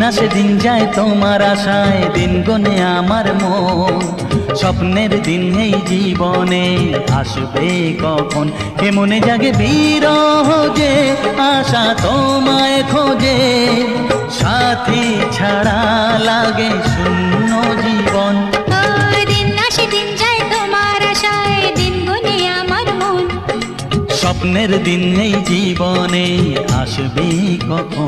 আসে দিন যায় তোমার আশায়, দিন গনে আমার মন। স্বপ্নের দিন এই জীবনে আসবে কখন, কে মনে জাগে বিরহ যে আশা তোমায় খোঁজে। সাথী ছাড়া লাগে শূন্য জীবন। দিন আসে দিন যায় তোমার আশায়, দিন গনে আমার মন। স্বপ্নের দিন এই জীবনে আসবে কখন।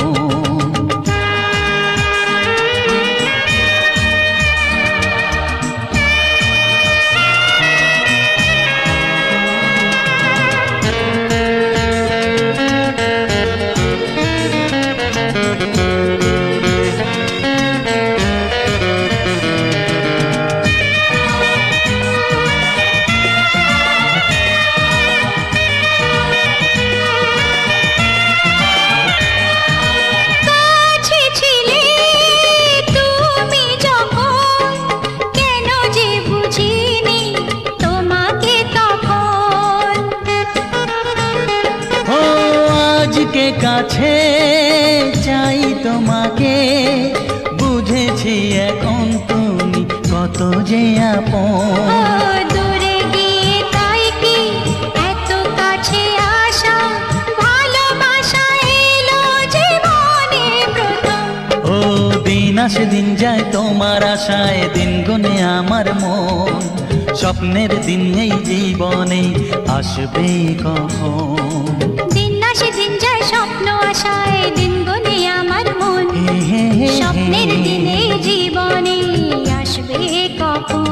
আজকে কাছে চাই তোমাকে, বুঝেছি এখন তুমি কত যে আপন। দূরে গিয়ে তাই কি এত কাছে আসা, ভালোবাসা এলো জীবনে প্রথম। ও দিন আসে দিন যায় তোমার আশায়, দিন গনে আমার মন। স্বপ্নের দিন এই জীবনে আসবে কখন। দিন আসে দিন যায় স্বপ্ন আশায়, দিন গনে আমার মন। স্বপ্নের দিনে জীবনে আসবে কখন।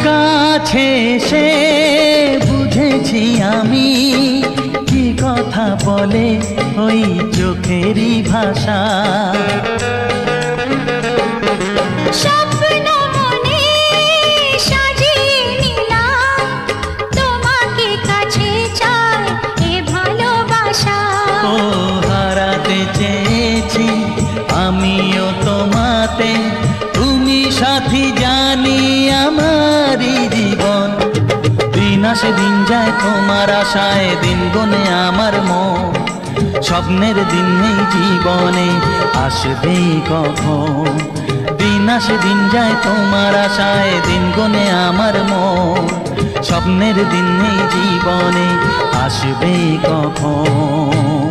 কাছে এসে বুঝেছি আমি, কি কথা বলে ওই চোখেরই ভাষা। স্বপ্ন মনে সাজিয়ে নিলাম, তোমাকে কাছে চাই এ ভালোবাসা। ও হারাতে চেয়েছি আমিও তোমাতে, তুমি সাথী জানি আমারই জীবন। দিন আসে দিন যায় তোমার আশায়, দিন গনে আমার মন। স্বপ্নের দিন এই জীবনে আসবে কখন। দিন আসে দিন যায় তোমার আশায়, দিন গনে আমার মন। স্বপ্নের দিন এই জীবনে আসবে কখন।